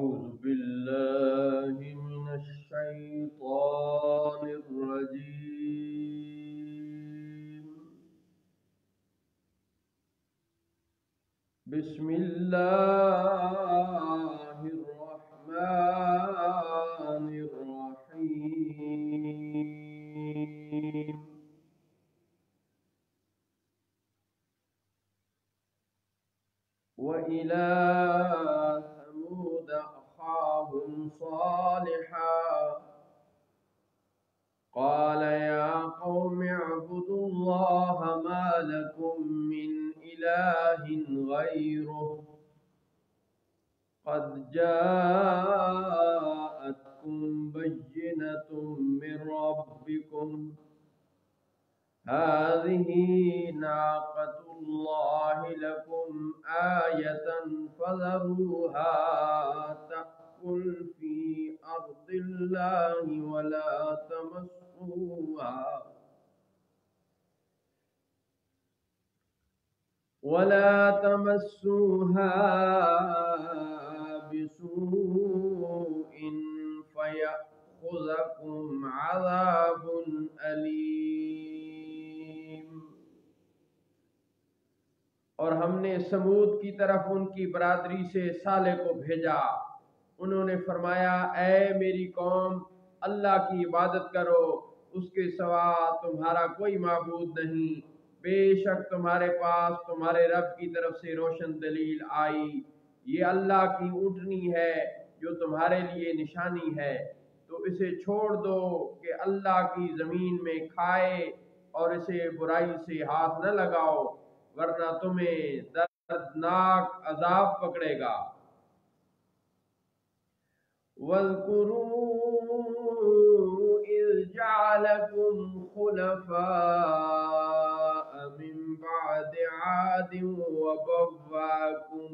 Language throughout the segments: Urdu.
أعوذ بالله من الشيطان الرجيم. بسم الله الرحمن الرحيم. وإلى ثمود أخاهم صالحا قال يا قوم اعبدوا الله ما لكم من إله غيره قد جاءتكم بينة من ربكم هذه ناقة الله لكم آية فذروها تأكل في أرض الله ولا تمسوها بسوء فيأخذكم عذاب أليم. اور ہم نے سمود کی طرف ان کی برادری سے صالح کو بھیجا. انہوں نے فرمایا اے میری قوم اللہ کی عبادت کرو، اس کے سوا تمہارا کوئی معبود نہیں. بے شک تمہارے پاس تمہارے رب کی طرف سے روشن دلیل آئی. یہ اللہ کی اونٹنی ہے جو تمہارے لیے نشانی ہے، تو اسے چھوڑ دو کہ اللہ کی زمین میں کھائے اور اسے برائی سے ہاتھ نہ لگاؤ ورنہ تمہیں دردناک عذاب پکڑے گا. وَاذْكُرُوا إِذْ جَعَلَكُمْ خُلَفَاءَ مِنْ بَعْدِ عَادٍ وَبَوَّأَكُمْ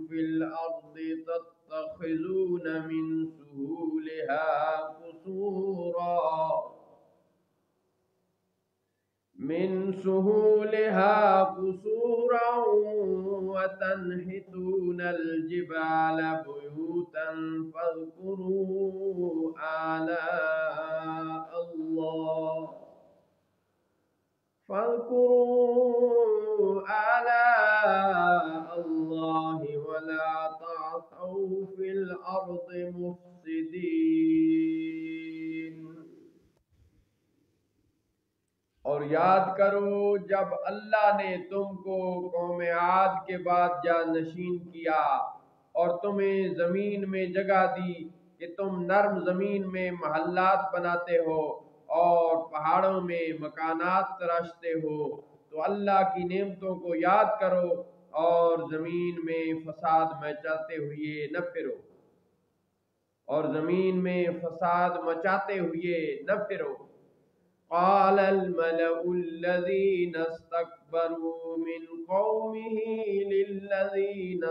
فِي الْأَرْضِ تَتَّخِذُونَ مِنْ سهولها قصورا وتنحتون الجبال بيوتا فاذكروا آلاء الله ولا تعثوا في الأرض مفسدين. اور یاد کرو جب اللہ نے تم کو قوم عاد کے بعد جانشین کیا اور تمہیں زمین میں جگہ دی کہ تم نرم زمین میں محلات بناتے ہو اور پہاڑوں میں مکانات تراشتے ہو، تو اللہ کی نعمتوں کو یاد کرو اور زمین میں فساد مچاتے ہوئے نہ پھرو. قال الملأ الذين استكبروا من قومه للذين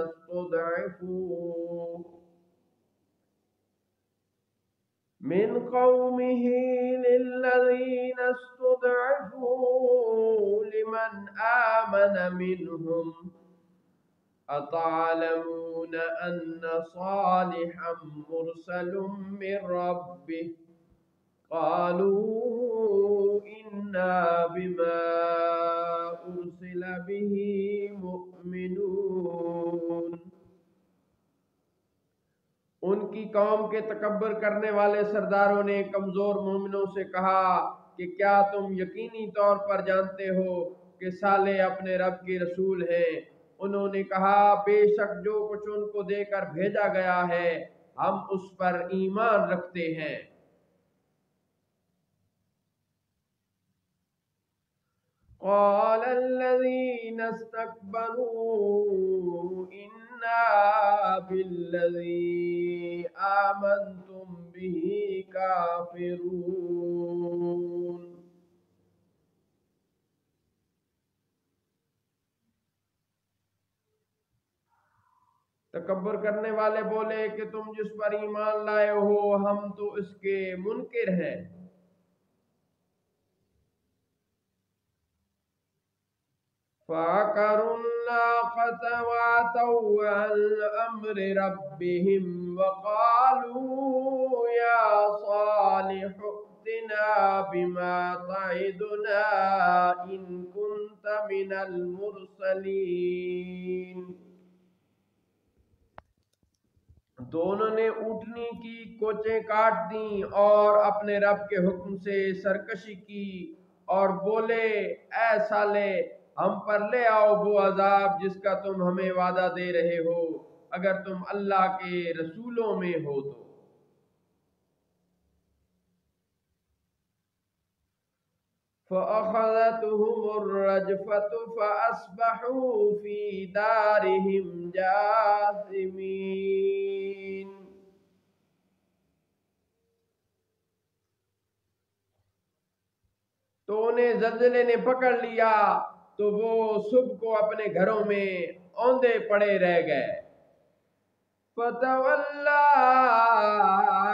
استضعفوا لمن آمن منهم أتعلمون أن صالحا مرسل من ربه قالوا إنا بما أرسل به مؤمنون. ان کی قوم کے تکبر کرنے والے سرداروں نے کمزور مومنوں سے کہا کہ کیا تم یقینی طور پر جانتے ہو کہ صالح اپنے رب کے رسول ہیں؟ انہوں نے کہا بے شک جو کچھ ان کو دے کر بھیجا گیا ہے ہم اس پر ایمان رکھتے ہیں. قال الذين استكبروا إنا بالذي آمنتم به كافرون. تکبر کرنے والے بولے کہ تم جس پر ایمان لائے ہو ہم تو اس کے منکر ہیں. فعقروا الناقة وعتوا عن أمر ربهم وقالوا يا صالح ائتنا بما تعدنا إن كنت من المرسلين. دونوں نے اونٹنی کی کوچیں کاٹ دیں اور اپنے رب کے حکم سے سرکشی کی اور بولے اے صالح ہم پر لے آؤ وہ عذاب جس کا تم ہمیں وعدہ دے رہے ہو اگر تم اللہ کے رسولوں میں ہو تو. فَأَخَذَتْهُمُ الرَّجْفَةُ فَأَصْبَحُوا فِي دَارِهِمْ جَاثِمِينَ. تو انہیں زلزلے نے پکڑ لیا تو وہ صبح کو اپنے گھروں میں اوندے پڑے رہ گئے. فَتَوَلَّى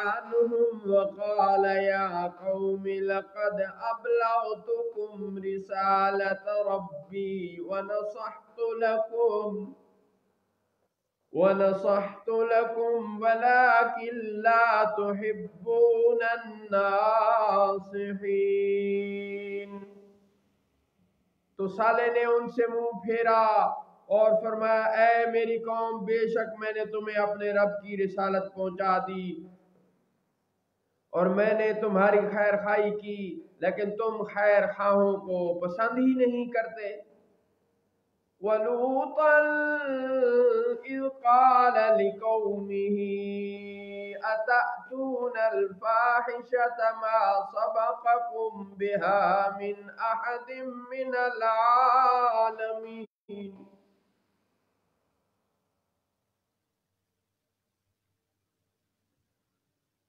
عَنْهُمْ وَقَالَ يَا قَوْمِ لَقَدْ أَبْلَغْتُكُمْ رِسَالَةَ رَبِّي وَنَصَحْتُ لَكُمْ وَلَكِنْ لَا تُحِبُّونَ النَّاصِحِينَ. تو صالح نے ان سے منہ پھیرا اور فرمایا اے میری قوم بے شک میں نے تمہیں اپنے رب کی رسالت پہنچا دی اور میں نے تمہاری خیر خواہی کی لیکن تم خیر خواہوں کو پسند ہی نہیں کرتے. وَلُوطًا إِذْ قَالَ لِقَوْمِهِ أَتَأْتُونَ الْفَاحِشَةَ مَا سَبَقَكُمْ بِهَا مِنْ أَحَدٍ مِّنَ الْعَالَمِينَ.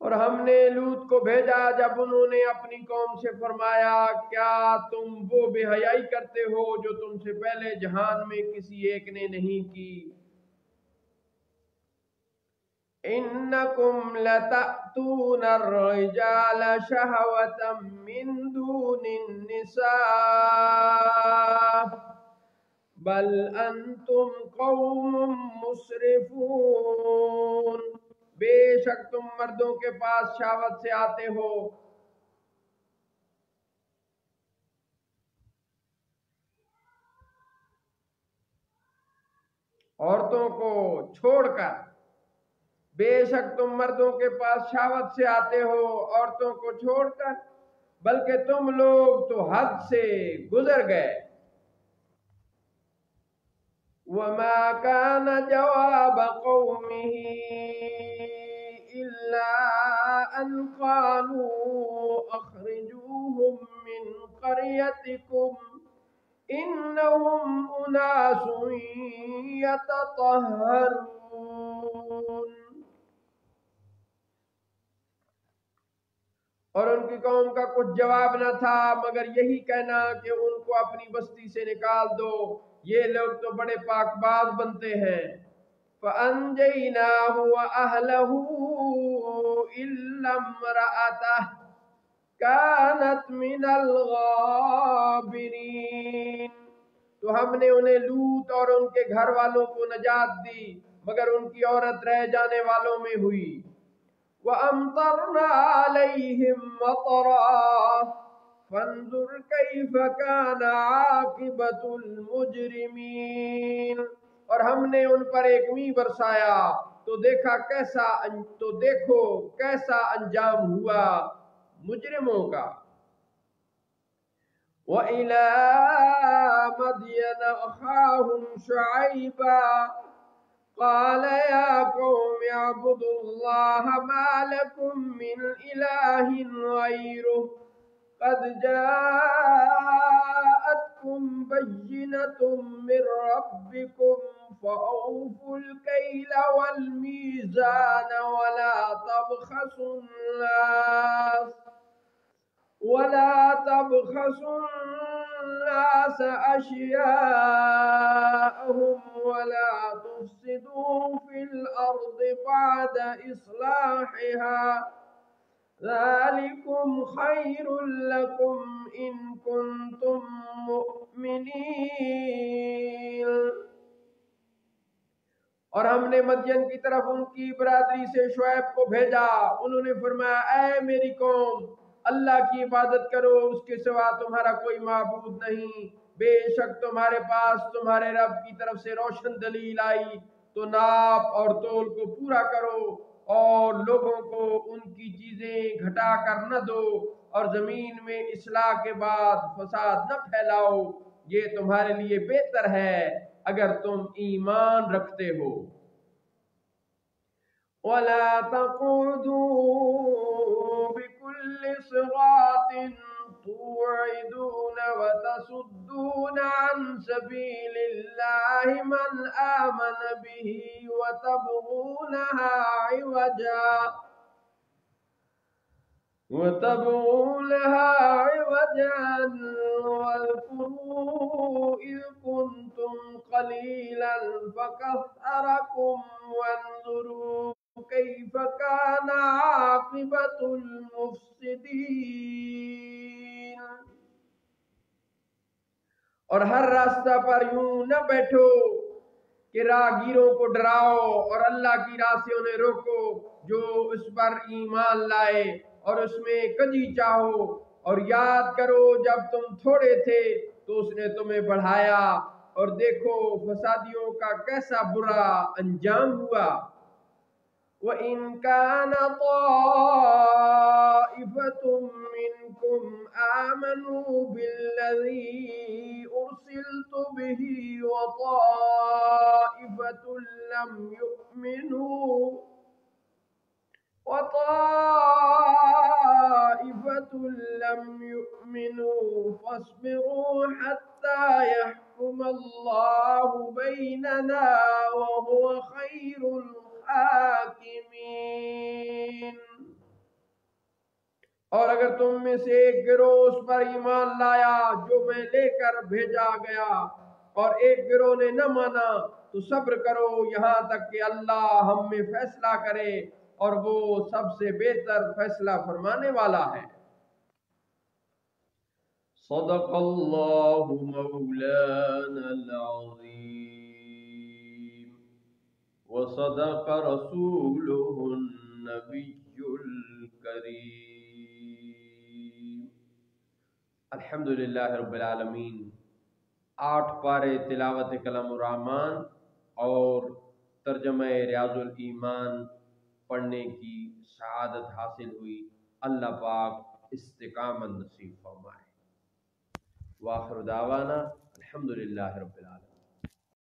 اور ہم نے لوط کو بھیجا جب انہوں نے اپنی قوم سے فرمایا کیا تم وہ بے حیائی کرتے ہو جو تم سے پہلے جہان میں کسی ایک نے نہیں کی. انکم لتأتون الرجال شہوة من دون النساء بل انتم قوم مسرفون. بے شک تم مردوں کے پاس شہوت سے آتے ہو عورتوں کو چھوڑ کر. بے شک تم مردوں کے پاس شہوت سے آتے ہو عورتوں کو چھوڑ کر بلکہ تم لوگ تو حد سے گزر گئے. وما كان جواب قومه إلا أن قالوا أخرجوهم من قريتكم إنهم أناس يتطهرون. اور ان کی قوم کا کچھ جواب نہ تھا مگر یہی کہنا کہ ان کو اپنی بستی سے نکال دو یہ لوگ تو بڑے پاک باز بنتے ہیں. فَأَنْجَيْنَاهُ وَأَهْلَهُ إِلَّا امْرَأَتَهُ كَانَتْ مِنَ الْغَابِرِينَ. تو ہم نے انہیں لوط اور ان کے گھر والوں کو نجات دی مگر ان کی عورت رہ جانے والوں میں ہوئی. وَأَمْطَرْنَا عَلَيْهِمْ مَطَرًا فَانظُرْ كَيْفَ كَانَ عَاقِبَةُ الْمُجْرِمِينَ. اور ہم نے ان پر ایک می برسایا تو دیکھو کیسا انجام ہوا مجرموں کا. وَإِلَى مَدْيَنَ أَخَاهُمْ شُعَيْبًا قَالَ يَا قَوْمِ اعْبُدُوا اللَّهَ مَا لَكُمْ مِنْ إِلَٰهٍ غَيْرُهُ قَدْ جَاءَتْكُمْ بَيِّنَةٌ مِّن رَّبِّكُمْ فَأَوْفُوا الْكَيْلَ وَالْمِيزَانَ ولا تبخسوا الناس أشياءهم ولا تفسدوا في الأرض بعد إصلاحها ذالکم خیر لکم ان کنتم مؤمنین۔ اور ہم نے مدین کی طرف ان کی برادری سے شعیب کو بھیجا، انہوں نے فرمایا اے میری قوم، اللہ کی عبادت کرو، اس کے سوا تمہارا کوئی معبود نہیں، بے شک تمہارے پاس تمہارے رب کی طرف سے روشن دلیل آئی، تو ناپ اور تول کو پورا کرو اور لوگوں کو ان کی چیزیں گھٹا کر نہ دو، اور زمین میں اصلاح کے بعد فساد نہ پھیلاؤ، یہ تمہارے لیے بہتر ہے اگر تم ایمان رکھتے ہو۔ وَلَا تَقْعُدُوا بِكُلِّ صِرَاطٍ تُوعِدُونَ وَتَصُدُّونَ عَنْ سَبِيلِ اللَّهِ مَنْ آمَنَ بِهِ وَتَبْغُونَهَا عِوَجًا واذكروا إذ كنتم قليلا فكثركم وانظروا كيف كان عاقبة المفسدين۔ اور ہر راستہ پر یوں نہ بیٹھو کہ راہگیروں کو ڈراؤ، اور اللہ کی راہ سے انہیں روکو جو اس پر ایمان لائے، اور اس میں کجی چاہو، اور یاد کرو جب تم تھوڑے تھے تو اس نے تمہیں بڑھایا، اور دیکھو فسادیوں کا کیسا برا انجام ہوا۔ وَإِنْ كَانَ طَائِفَةٌ مِّنْكُمْ آمَنُوا بِالَّذِي أُرْسِلْتُ بِهِ وَطَائِفَةٌ لَمْ يُؤْمِنُوا فَاصْبِرُوا حَتَّى يَحْكُمَ اللَّهُ بَيْنَنَا وَهُوَ خَيْرُ الْحَاكِمِينَ۔ اور اگر تم میں سے ایک گروہ اس پر ایمان لایا جو میں لے کر بھیجا گیا، اور ایک گروہ نے نہ مانا، تو صبر کرو یہاں تک کہ اللہ ہم میں فیصلہ کرے، اور وہ سب سے بہتر فیصلہ فرمانے والا ہے۔ صدق اللہ مولانا العظیم وصدق رسوله النبی الکریم۔ الحمدللہ رب العالمین۔ 8 پارے تلاوت کلام الرحمن اور ترجمہ ریاض الایمان پڑھنے کی سعادت حاصل ہوئی، اللہ پاک استقامت نصیب فرمائے۔ وآخر دعوانا الحمدللہ رب العالمین۔